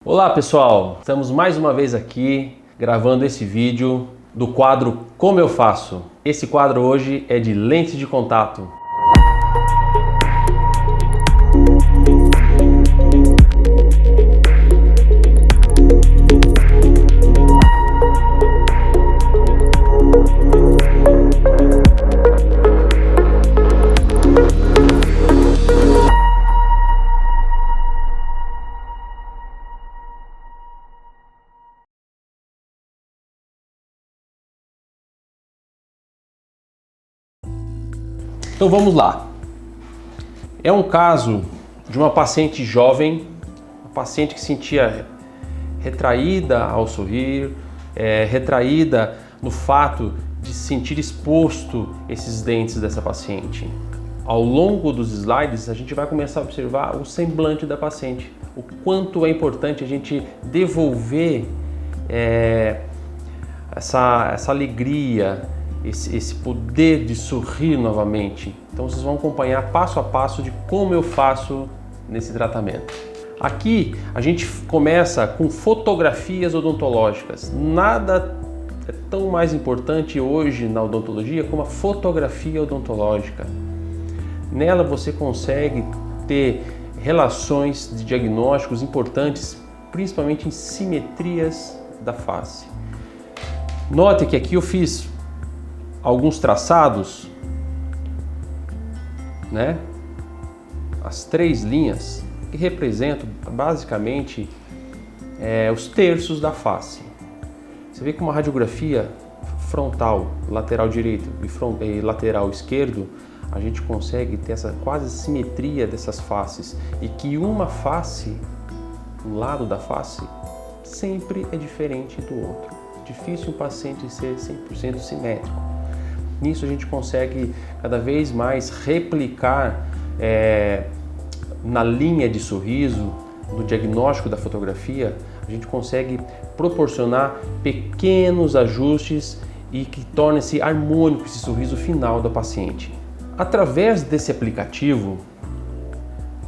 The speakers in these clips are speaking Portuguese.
Olá pessoal, estamos mais uma vez aqui gravando esse vídeo do quadro Como Eu Faço. Esse quadro hoje é de lente de contato. Então vamos lá. É um caso de uma paciente jovem, uma paciente que se sentia retraída ao sorrir, retraída no fato de se sentir exposto esses dentes dessa paciente. Ao longo dos slides a gente vai começar a observar o semblante da paciente, o quanto é importante a gente devolver essa alegria, esse poder de sorrir novamente. Então vocês vão acompanhar passo a passo de como eu faço nesse tratamento. Aqui a gente começa com fotografias odontológicas. Nada é tão mais importante hoje na odontologia como a fotografia odontológica. Nela você consegue ter relações de diagnósticos importantes, principalmente em simetrias da face. Note que aqui eu fiz alguns traçados, né? As três linhas que representam basicamente os terços da face. Você vê que uma radiografia frontal, lateral direito e lateral esquerdo, a gente consegue ter essa quase simetria dessas faces e que uma face, um lado da face, sempre é diferente do outro. Difícil um paciente ser 100% simétrico. Nisso a gente consegue cada vez mais replicar na linha de sorriso, no diagnóstico da fotografia, a gente consegue proporcionar pequenos ajustes e que torne-se harmônico esse sorriso final da paciente. Através desse aplicativo,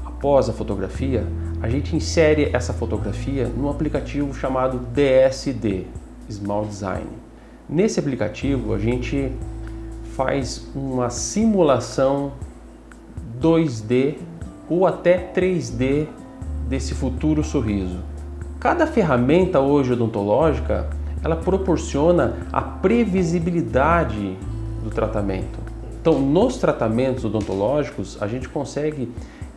após a fotografia, a gente insere essa fotografia num aplicativo chamado DSD, Small Design. Nesse aplicativo a gente faz uma simulação 2D ou até 3D desse futuro sorriso. Cada ferramenta hoje odontológica, ela proporciona a previsibilidade do tratamento. Então, nos tratamentos odontológicos, a gente consegue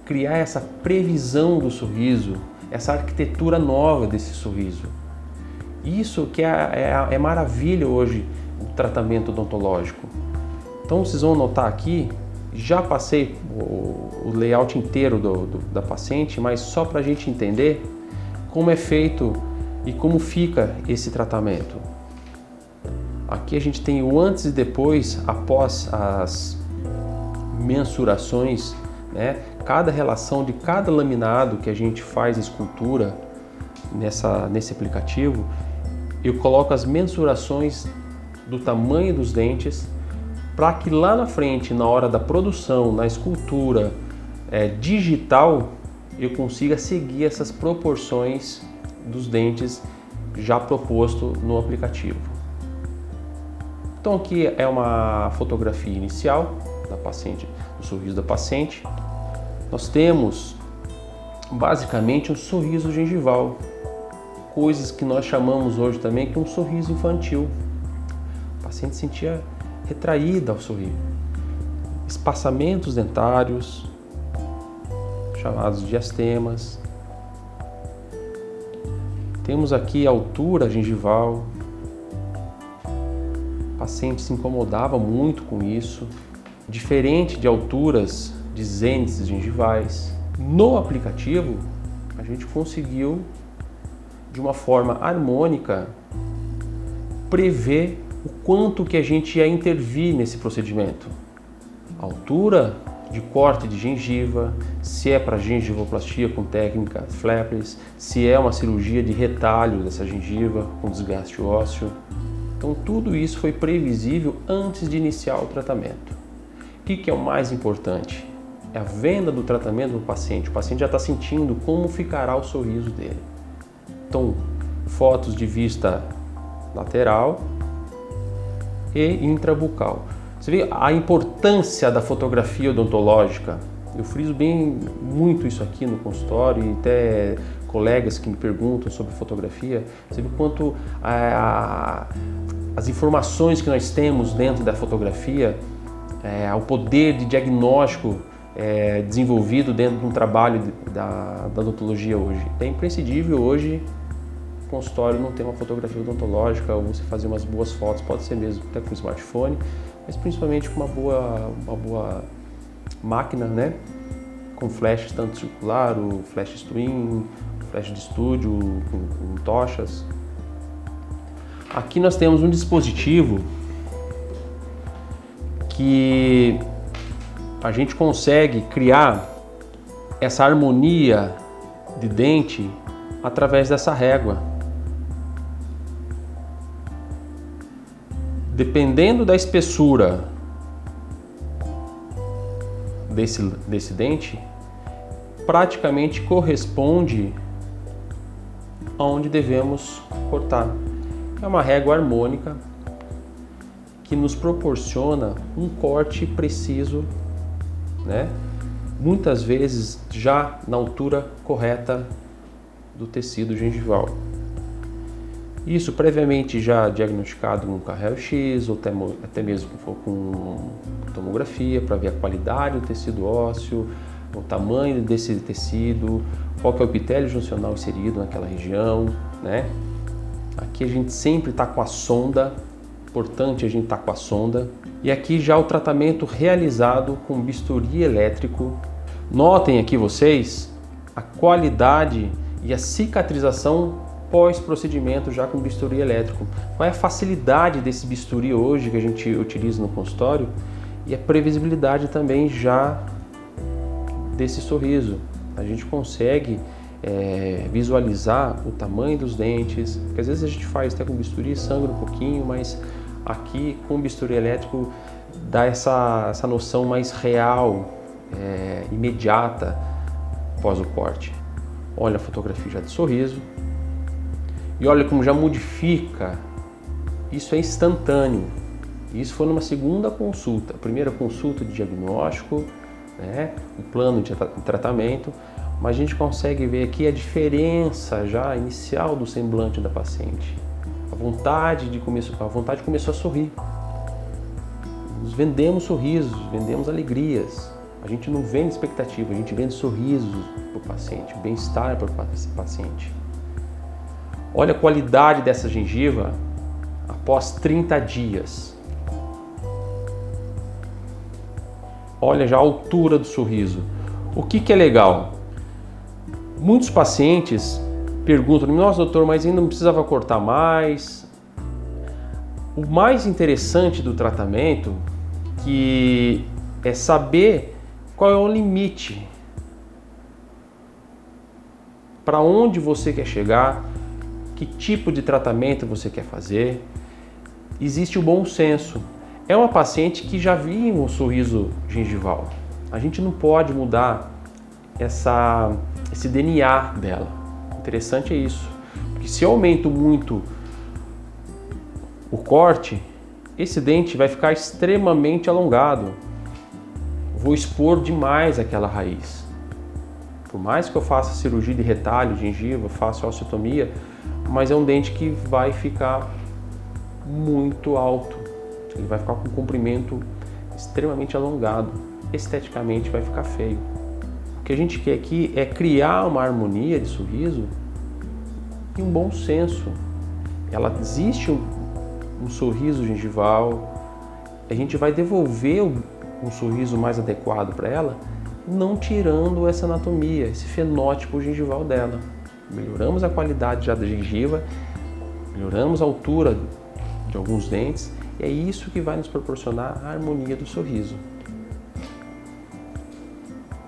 criar essa previsão do sorriso, essa arquitetura nova desse sorriso. Isso que é maravilha hoje do tratamento odontológico. Então vocês vão notar aqui, já passei o layout inteiro da paciente, mas só para a gente entender como é feito e como fica esse tratamento. Aqui a gente tem o antes e depois, após as mensurações, né? Cada relação de cada laminado que a gente faz a escultura nesse aplicativo, eu coloco as mensurações do tamanho dos dentes, para que lá na frente, na hora da produção, na escultura digital, eu consiga seguir essas proporções dos dentes já proposto no aplicativo. Então aqui é uma fotografia inicial da paciente, do sorriso da paciente. Nós temos basicamente um sorriso gengival, coisas que nós chamamos hoje também que um sorriso infantil. A paciente sentia retraída ao sorrir. Espaçamentos dentários, chamados diastemas. Temos aqui a altura gengival. O paciente se incomodava muito com isso, diferente de alturas de zênites gengivais. No aplicativo, a gente conseguiu, de uma forma harmônica, prever o quanto que a gente ia intervir nesse procedimento. A altura de corte de gengiva, se é para gengivoplastia com técnica flapless, se é uma cirurgia de retalho dessa gengiva com desgaste ósseo. Então tudo isso foi previsível antes de iniciar o tratamento. O que é o mais importante? É a venda do tratamento do paciente. O paciente já está sentindo como ficará o sorriso dele. Então, fotos de vista lateral e intrabucal. Você vê a importância da fotografia odontológica. Eu friso muito isso aqui no consultório e até colegas que me perguntam sobre fotografia. Você vê quanto as informações que nós temos dentro da fotografia, o poder de diagnóstico desenvolvido dentro de um trabalho da odontologia hoje. É imprescindível hoje o consultório não ter uma fotografia odontológica ou você fazer umas boas fotos, pode ser mesmo até com o smartphone, mas principalmente com uma boa máquina, né? Com flash tanto circular, o flash twin, flash de estúdio, com tochas. Aqui nós temos um dispositivo que a gente consegue criar essa harmonia de dente através dessa régua. Dependendo da espessura desse dente, praticamente corresponde aonde devemos cortar. É uma régua harmônica que nos proporciona um corte preciso, né? Muitas vezes já na altura correta do tecido gengival. Isso previamente já diagnosticado com raio-x ou até mesmo com tomografia para ver a qualidade do tecido ósseo, o tamanho desse tecido, qual que é o epitélio juncional inserido naquela região, né? Aqui a gente sempre está com a sonda, importante a gente estar com a sonda. E aqui já o tratamento realizado com bisturi elétrico. Notem aqui vocês a qualidade e a cicatrização pós-procedimento já com bisturi elétrico. Qual é a facilidade desse bisturi hoje que a gente utiliza no consultório e a previsibilidade também já desse sorriso. A gente consegue visualizar o tamanho dos dentes, porque às vezes a gente faz até com bisturi, sangra um pouquinho, mas aqui com o bisturi elétrico dá essa noção mais real, imediata após o corte. Olha a fotografia já de sorriso e olha como já modifica. Isso é instantâneo. Isso foi numa segunda consulta. A primeira consulta de diagnóstico, né, o plano de tratamento, mas a gente consegue ver aqui a diferença já inicial do semblante da paciente. A vontade começou a sorrir. Nós vendemos sorrisos, vendemos alegrias. A gente não vende expectativa, a gente vende sorrisos para o paciente, bem-estar para o paciente. Olha a qualidade dessa gengiva após 30 dias. Olha já a altura do sorriso. O que é legal? Muitos pacientes perguntam: nossa, doutor, mas ainda não precisava cortar mais? O mais interessante do tratamento que é saber qual é o limite, para onde você quer chegar, que tipo de tratamento você quer fazer. Existe o bom senso. É uma paciente que já viu um sorriso gengival. A gente não pode mudar esse DNA dela. O interessante é isso. Porque se eu aumento muito o corte, esse dente vai ficar extremamente alongado. Vou expor demais aquela raiz. Por mais que eu faça cirurgia de retalho, gengiva, faça osteotomia, mas é um dente que vai ficar muito alto. Ele vai ficar com um comprimento extremamente alongado. Esteticamente vai ficar feio. O que a gente quer aqui é criar uma harmonia de sorriso e um bom senso. Existe um sorriso gengival, a gente vai devolver um sorriso mais adequado para ela, não tirando essa anatomia, esse fenótipo gengival dela. Melhoramos a qualidade já da gengiva, melhoramos a altura de alguns dentes, e é isso que vai nos proporcionar a harmonia do sorriso.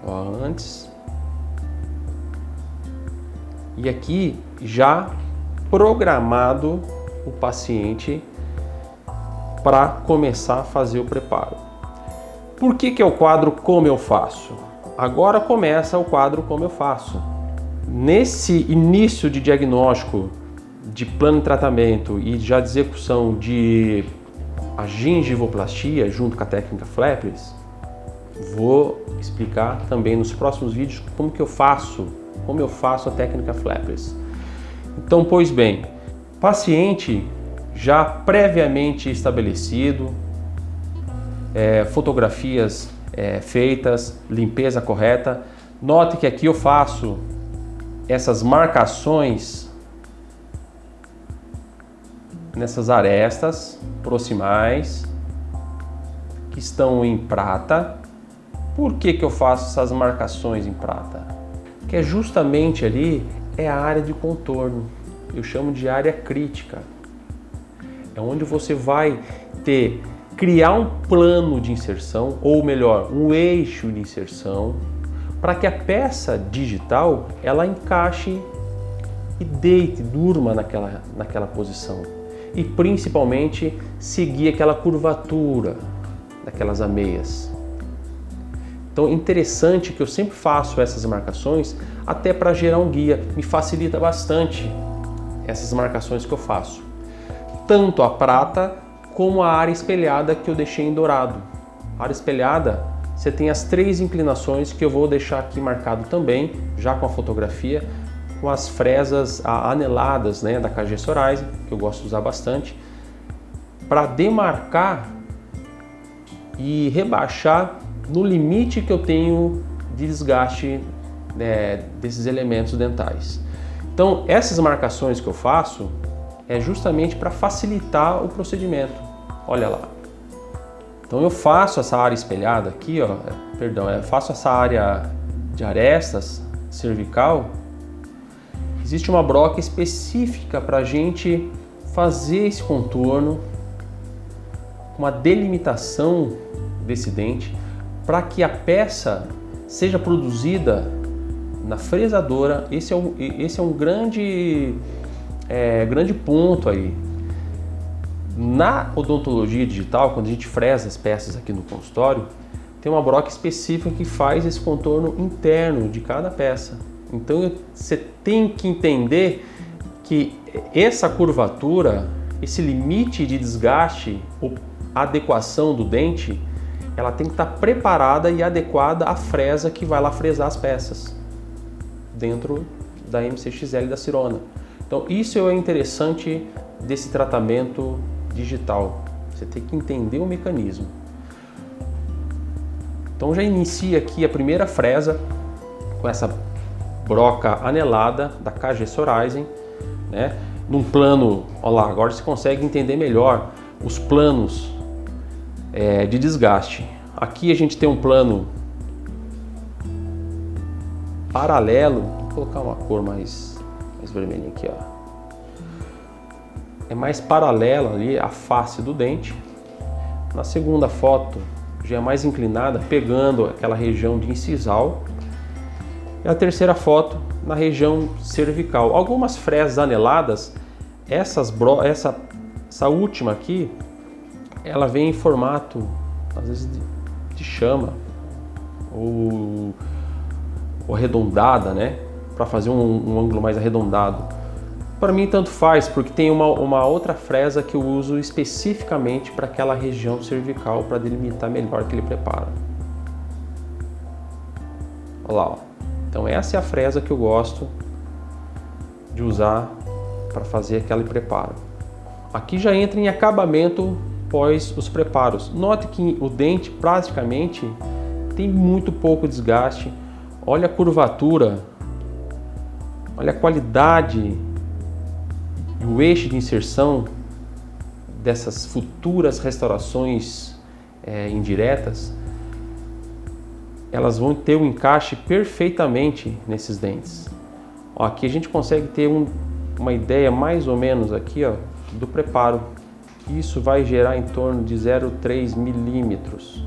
Ó, antes. E aqui já programado o paciente para começar a fazer o preparo. Por que é o quadro Como Eu Faço? Agora começa o quadro Como Eu Faço. Nesse início de diagnóstico, de plano de tratamento e já de execução de a gengivoplastia junto com a técnica Flappers, vou explicar também nos próximos vídeos como eu faço a técnica Flappers. Então, pois bem, paciente já previamente estabelecido, fotografias feitas, limpeza correta. Note que aqui eu faço essas marcações nessas arestas proximais que estão em prata. Por que eu faço essas marcações em prata? Porque justamente ali é a área de contorno. Eu chamo de área crítica. É onde você vai criar um plano de inserção, ou melhor, um eixo de inserção, para que a peça digital ela encaixe e deite, durma naquela posição. E principalmente seguir aquela curvatura daquelas ameias. Então é interessante que eu sempre faço essas marcações até para gerar um guia. Me facilita bastante essas marcações que eu faço. Tanto a prata como a área espelhada que eu deixei em dourado. A área espelhada, você tem as 3 inclinações que eu vou deixar aqui marcado também, já com a fotografia, com as fresas aneladas, né, da KG Soraisen, que eu gosto de usar bastante, para demarcar e rebaixar no limite que eu tenho de desgaste, né, desses elementos dentais. Então, essas marcações que eu faço é justamente para facilitar o procedimento. Olha lá. Então eu faço essa área espelhada aqui, ó, eu faço essa área de arestas cervical. Existe uma broca específica para a gente fazer esse contorno, uma delimitação desse dente, para que a peça seja produzida na fresadora. Esse é um grande ponto aí. Na odontologia digital, quando a gente fresa as peças aqui no consultório, tem uma broca específica que faz esse contorno interno de cada peça. Então você tem que entender que essa curvatura, esse limite de desgaste, ou adequação do dente, ela tem que estar preparada e adequada à fresa que vai lá fresar as peças dentro da MCXL da Sirona. Então isso é interessante desse tratamento digital. Você tem que entender o mecanismo. Então já inicia aqui a primeira fresa com essa broca anelada da KG Soraisen, né? Num plano, olha lá, agora você consegue entender melhor os planos de desgaste. Aqui a gente tem um plano paralelo. Vou colocar uma cor mais vermelhinha aqui, ó. É mais paralela ali a face do dente. Na segunda foto já é mais inclinada, pegando aquela região de incisal. E a terceira foto na região cervical. Algumas fresas aneladas, essa última aqui, ela vem em formato, às vezes, de chama ou arredondada, né? Para fazer um ângulo mais arredondado. Para mim tanto faz, porque tem uma outra fresa que eu uso especificamente para aquela região cervical, para delimitar melhor aquele preparo. Olha lá, ó. Então essa é a fresa que eu gosto de usar para fazer aquele preparo. Aqui já entra em acabamento pós os preparos. Note que o dente praticamente tem muito pouco desgaste. Olha a curvatura, olha a qualidade e o eixo de inserção dessas futuras restaurações indiretas. Elas vão ter um encaixe perfeitamente nesses dentes. Ó, aqui a gente consegue ter uma ideia mais ou menos aqui, ó, do preparo. Isso vai gerar em torno de 0,3 milímetros,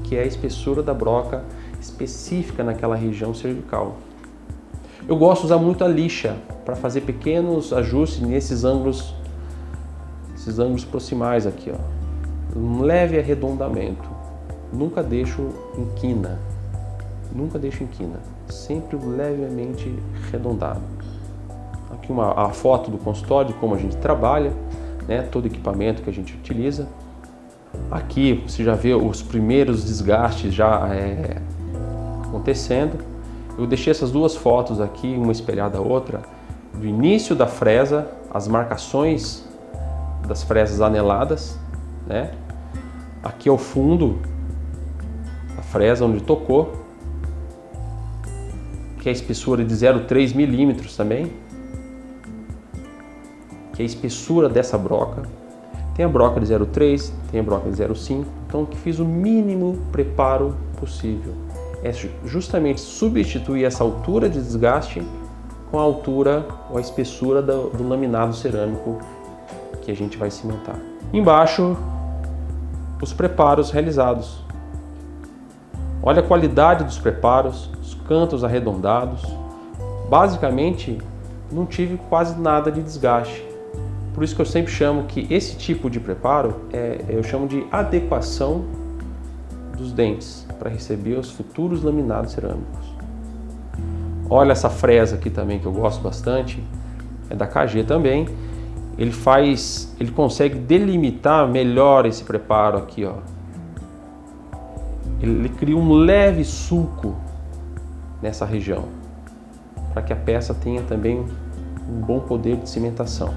que é a espessura da broca específica naquela região cervical. Eu gosto de usar muito a lixa para fazer pequenos ajustes nesses ângulos proximais aqui, ó. Um leve arredondamento. Nunca deixo em quina. Nunca deixo em quina. sempre levemente arredondado. Aqui a foto do consultório, de como a gente trabalha, né, todo o equipamento que a gente utiliza. Aqui você já vê os primeiros desgastes já acontecendo. Eu deixei essas duas fotos aqui, uma espelhada a outra, do início da fresa, as marcações das fresas aneladas, né? Aqui é o fundo da fresa onde tocou, que é a espessura de 0,3 milímetros também, que é a espessura dessa broca. Tem a broca de 0,3, tem a broca de 0,5, então que fiz o mínimo preparo possível. É justamente substituir essa altura de desgaste com a altura ou a espessura do laminado cerâmico que a gente vai cimentar. Embaixo, os preparos realizados. Olha a qualidade dos preparos, os cantos arredondados. Basicamente, não tive quase nada de desgaste. Por isso que eu sempre chamo que esse tipo de preparo, eu chamo de adequação dos dentes para receber os futuros laminados cerâmicos. Olha essa fresa aqui também que eu gosto bastante, é da KG também. Ele consegue delimitar melhor esse preparo aqui, ó. Ele cria um leve sulco nessa região, para que a peça tenha também um bom poder de cimentação.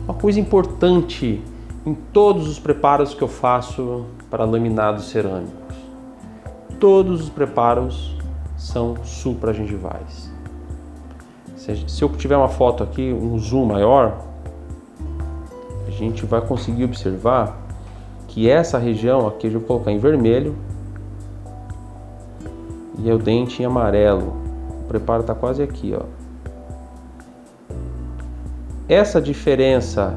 Uma coisa importante em todos os preparos que eu faço para laminados cerâmicos, todos os preparos são supragengivais. Se eu tiver uma foto aqui, um zoom maior, a gente vai conseguir observar que essa região aqui, eu vou colocar em vermelho e é o dente em amarelo. O preparo está quase aqui, ó. Essa diferença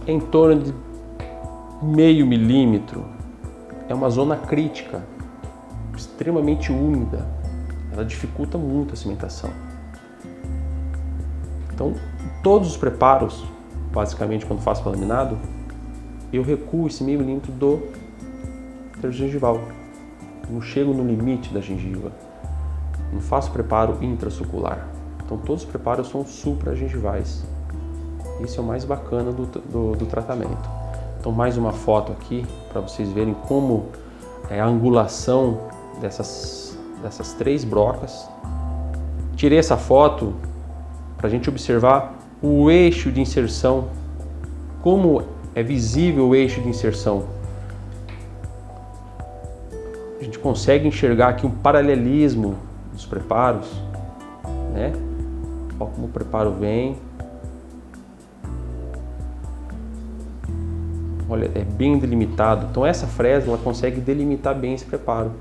é em torno de meio milímetro. É uma zona crítica, extremamente úmida. Ela dificulta muito a cimentação. Então, todos os preparos, basicamente quando faço para laminado, eu recuo esse meio milímetro do terço gengival. Não chego no limite da gengiva. Não faço preparo intraocular. Então todos os preparos são supragengivais. Isso é o mais bacana do tratamento. Então mais uma foto aqui para vocês verem como é a angulação dessas três brocas. Tirei essa foto para a gente observar o eixo de inserção, como é visível o eixo de inserção. A gente consegue enxergar aqui um paralelismo dos preparos, né? Olha como o preparo vem. Olha, é bem delimitado. Então essa fresa ela consegue delimitar bem esse preparo.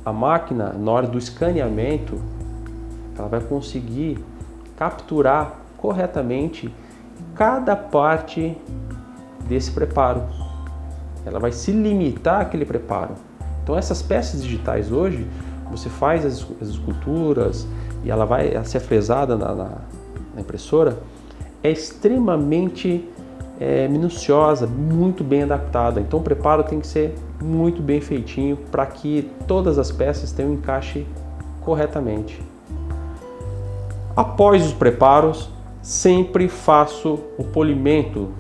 A máquina, na hora do escaneamento, ela vai conseguir capturar corretamente cada parte desse preparo. Ela vai se limitar àquele preparo. Então essas peças digitais hoje, você faz as esculturas e ela vai ser fresada na impressora, é extremamente minuciosa, muito bem adaptada. Então o preparo tem que ser muito bem feitinho para que todas as peças tenham um encaixe corretamente. Após os preparos, sempre faço o polimento.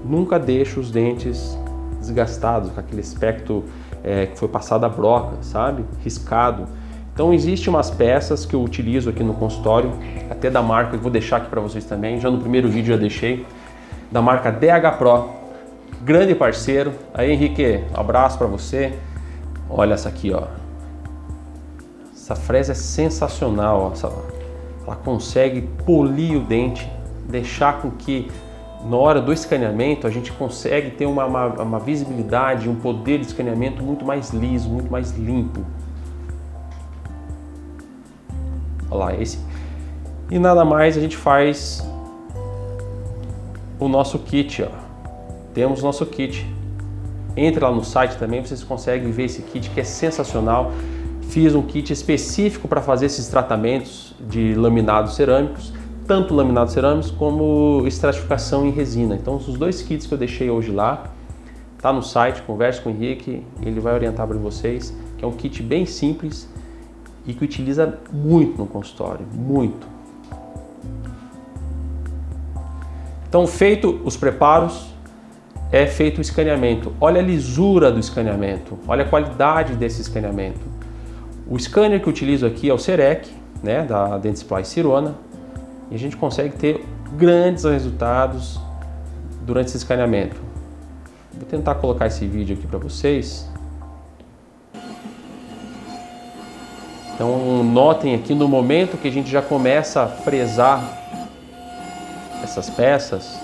Nunca deixo os dentes desgastados, com aquele aspecto que foi passado a broca, sabe? Riscado. Então existe umas peças que eu utilizo aqui no consultório, até da marca, eu vou deixar aqui para vocês também, já no primeiro vídeo já deixei, da marca DH Pro, grande parceiro. Aí Henrique, um abraço para você. Olha essa aqui, ó. Essa fresa é sensacional, ó. Ela consegue polir o dente, deixar com que na hora do escaneamento a gente consegue ter uma visibilidade, um poder de escaneamento muito mais liso, muito mais limpo. Olha lá, esse. E nada mais, a gente faz o nosso kit, ó. Temos nosso kit. Entre lá no site também, vocês conseguem ver esse kit que é sensacional. Fiz um kit específico para fazer esses tratamentos de laminados cerâmicos, tanto laminados cerâmicos como estratificação em resina. Então, os dois kits que eu deixei hoje lá, Tá no site, converse com o Henrique, ele vai orientar para vocês, que é um kit bem simples e que utiliza muito no consultório, muito. Então, feito os preparos, é feito o escaneamento. Olha a lisura do escaneamento, olha a qualidade desse escaneamento. O scanner que eu utilizo aqui é o Serec, né, da Dentsply Sirona, e a gente consegue ter grandes resultados durante esse escaneamento. Vou tentar colocar esse vídeo aqui para vocês. Então notem aqui no momento que a gente já começa a fresar essas peças.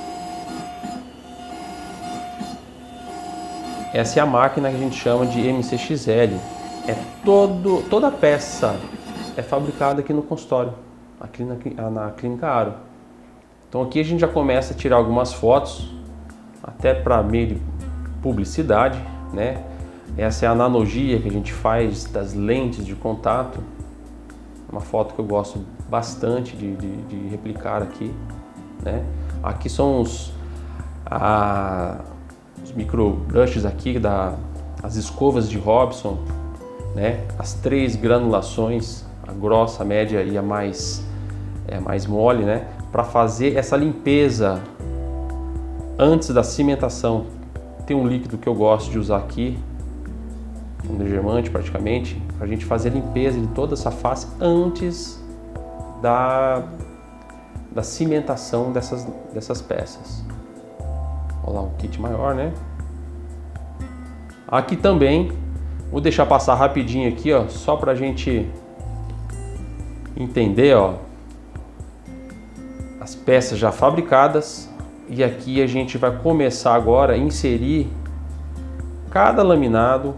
Essa é a máquina que a gente chama de MCXL. Toda a peça é fabricada aqui no consultório, aqui na Clínica Aro. Então aqui a gente já começa a tirar algumas fotos, até para meio de publicidade, né? Essa é a analogia que a gente faz das lentes de contato. Uma foto que eu gosto bastante de replicar aqui, né? Aqui são os micro brushes aqui, as escovas de Robson, né? As 3 granulações, a grossa, a média e a mais mole, né? Para fazer essa limpeza antes da cimentação. Tem um líquido que eu gosto de usar aqui, um degermante praticamente, para a gente fazer a limpeza de toda essa face antes da cimentação dessas peças. Olha lá, um kit maior, né? Aqui também, vou deixar passar rapidinho aqui, ó, só para a gente entender, ó, as peças já fabricadas. E aqui a gente vai começar agora a inserir cada laminado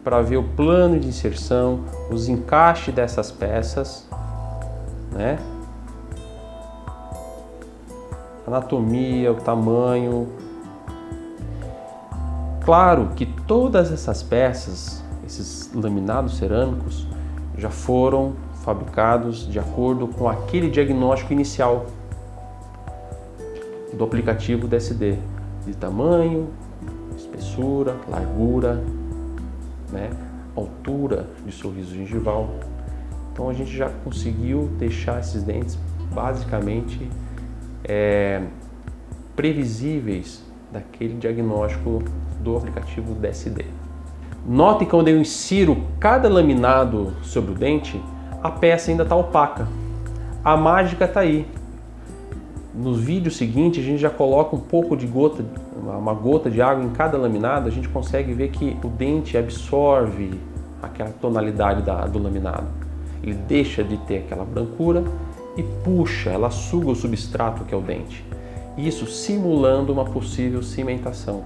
para ver o plano de inserção, os encaixes dessas peças, né? Anatomia, o tamanho. Claro que todas essas peças, esses laminados cerâmicos, já foram fabricados de acordo com aquele diagnóstico inicial do aplicativo DSD, de tamanho, espessura, largura, né, altura de sorriso gengival. Então a gente já conseguiu deixar esses dentes basicamente previsíveis daquele diagnóstico do aplicativo DSD. Note que quando eu insiro cada laminado sobre o dente, a peça ainda está opaca. A mágica está aí. Nos vídeos seguintes a gente já coloca um pouco de uma gota de água em cada laminado, a gente consegue ver que o dente absorve aquela tonalidade do laminado. Ele deixa de ter aquela brancura e puxa, ela suga o substrato que é o dente. Isso simulando uma possível cimentação.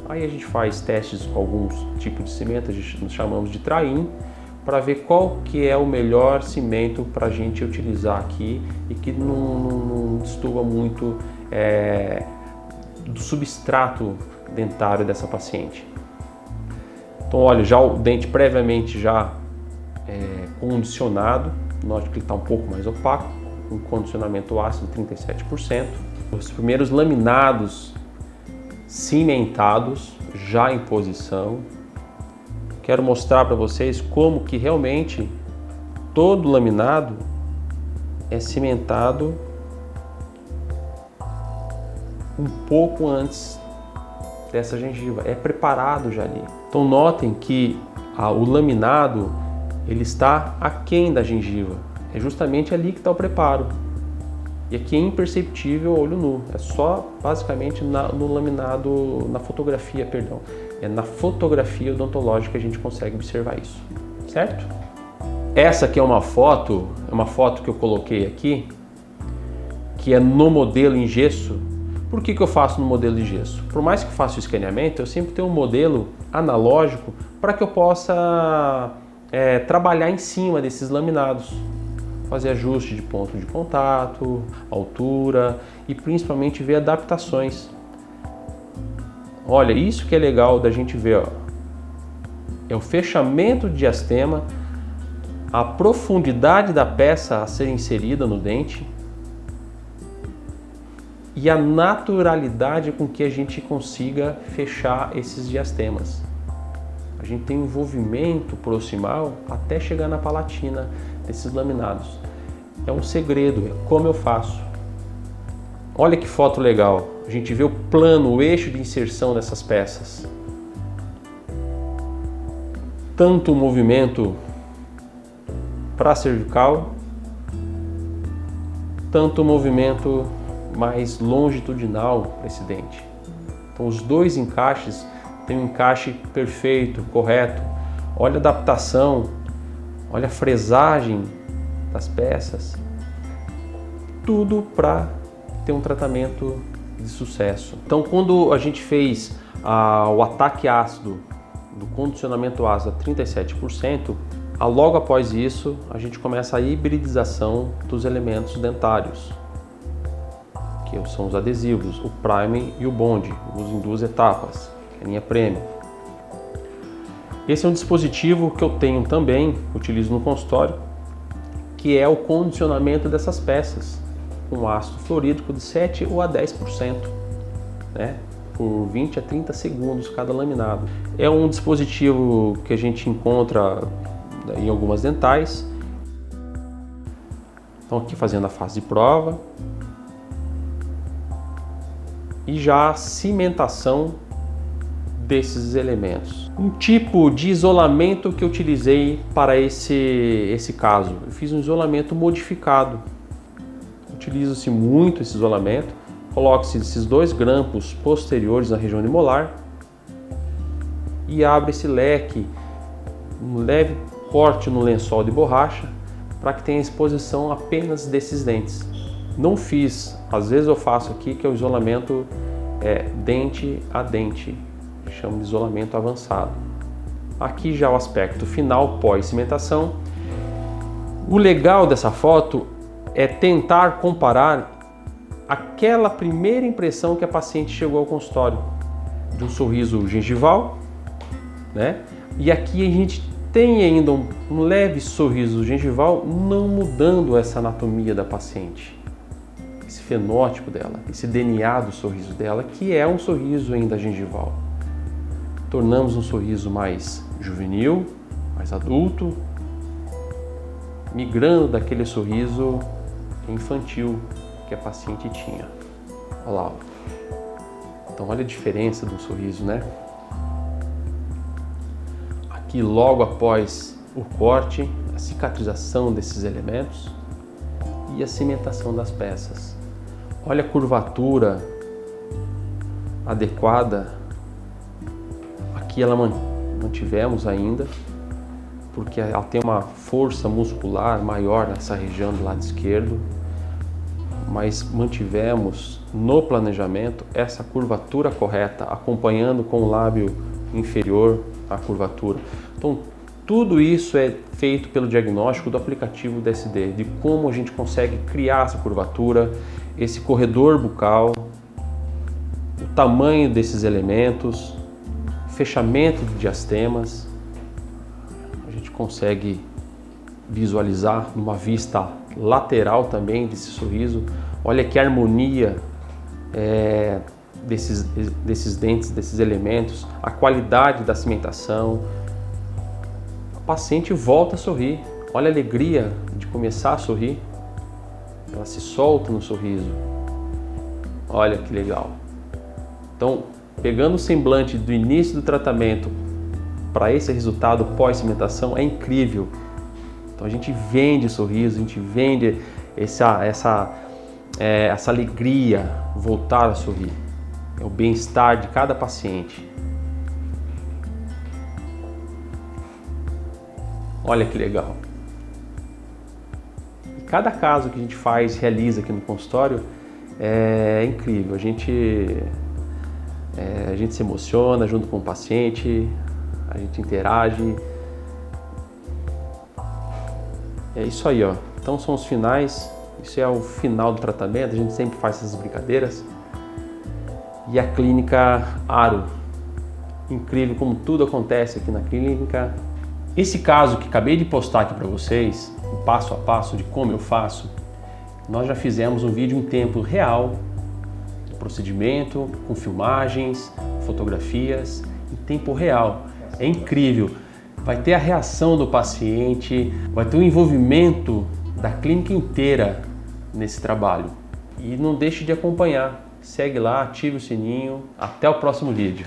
Aí a gente faz testes com alguns tipos de cimento, nós chamamos de traim, para ver qual que é o melhor cimento para a gente utilizar aqui e que não destoa muito do substrato dentário dessa paciente. Então olha, já o dente previamente já condicionado, note que ele está um pouco mais opaco, um condicionamento ácido 37%. Os primeiros laminados cimentados já em posição. Quero mostrar para vocês como que realmente todo laminado é cimentado um pouco antes dessa gengiva, é preparado já ali. Então notem que o laminado ele está aquém da gengiva, é justamente ali que está o preparo. E aqui é imperceptível olho nu, é só basicamente no laminado, na fotografia, perdão. É na fotografia odontológica que a gente consegue observar isso, certo? Essa aqui é uma foto que eu coloquei aqui, que é no modelo em gesso. Por que eu faço no modelo em gesso? Por mais que eu faça o escaneamento, eu sempre tenho um modelo analógico para que eu possa trabalhar em cima desses laminados. Fazer ajuste de ponto de contato, altura e principalmente ver adaptações. Olha, isso que é legal da gente ver, ó. É o fechamento de diastema, a profundidade da peça a ser inserida no dente e a naturalidade com que a gente consiga fechar esses diastemas. A gente tem um envolvimento proximal até chegar na palatina desses laminados. É um segredo, é como eu faço. Olha que foto legal. A gente vê o plano, o eixo de inserção dessas peças. Tanto o movimento para a cervical, tanto o movimento mais longitudinal para esse dente. Então os dois encaixes têm um encaixe perfeito, correto. Olha a adaptação, olha a fresagem das peças. Tudo para ter um tratamento de sucesso. Então quando a gente fez o ataque ácido, do condicionamento ácido a 37%, logo após isso a gente começa a hibridização dos elementos dentários, que são os adesivos, o priming e o bond, uso em 2 etapas, a linha premium. Esse é um dispositivo que eu tenho também, utilizo no consultório, que é o condicionamento dessas peças, com ácido fluorídrico de 7 ou a 10%, né? Por 20 a 30 segundos cada laminado. É um dispositivo que a gente encontra em algumas dentais. Então aqui fazendo a fase de prova. E já a cimentação desses elementos. Um tipo de isolamento que eu utilizei para esse caso. Eu fiz um isolamento modificado. Utiliza-se muito esse isolamento. Coloque-se esses 2 grampos posteriores na região de molar e abre esse leque, um leve corte no lençol de borracha para que tenha exposição apenas desses dentes. Não fiz, às vezes eu faço aqui, que é o isolamento dente a dente, que chama de isolamento avançado. Aqui já o aspecto final pós-cimentação. O legal dessa foto é tentar comparar aquela primeira impressão que a paciente chegou ao consultório, de um sorriso gengival, né? E aqui a gente tem ainda um leve sorriso gengival, não mudando essa anatomia da paciente, esse fenótipo dela, esse DNA do sorriso dela, que é um sorriso ainda gengival. Tornamos um sorriso mais juvenil, mais adulto, migrando daquele sorriso infantil que a paciente tinha. Olha lá. Então olha a diferença do sorriso, né? Aqui logo após o corte, a cicatrização desses elementos e a cimentação das peças. Olha a curvatura adequada. Aqui ela mantivemos ainda, porque ela tem uma força muscular maior nessa região do lado esquerdo, mas mantivemos no planejamento essa curvatura correta, acompanhando com o lábio inferior a curvatura. Então, tudo isso é feito pelo diagnóstico do aplicativo DSD, de como a gente consegue criar essa curvatura, esse corredor bucal, o tamanho desses elementos, fechamento de diastemas. A gente consegue visualizar numa vista lateral também desse sorriso. Olha que harmonia desses dentes, desses elementos, a qualidade da cimentação. A paciente volta a sorrir. Olha a alegria de começar a sorrir. Ela se solta no sorriso. Olha que legal. Então, pegando o semblante do início do tratamento para esse resultado pós-cimentação, é incrível. Então a gente vende sorriso, a gente vende essa alegria, voltar a sorrir. É o bem-estar de cada paciente. Olha que legal. E cada caso que a gente realiza aqui no consultório é incrível. A gente se emociona junto com o paciente, a gente interage. É isso aí, ó. Então são os finais. Isso é o final do tratamento. A gente sempre faz essas brincadeiras. E a clínica Aro. Incrível como tudo acontece aqui na clínica. Esse caso que acabei de postar aqui para vocês, o passo a passo de como eu faço, nós já fizemos um vídeo em tempo real procedimento, com filmagens, fotografias em tempo real. É incrível. Vai ter a reação do paciente, vai ter o envolvimento da clínica inteira nesse trabalho. E não deixe de acompanhar. Segue lá, ative o sininho. Até o próximo vídeo.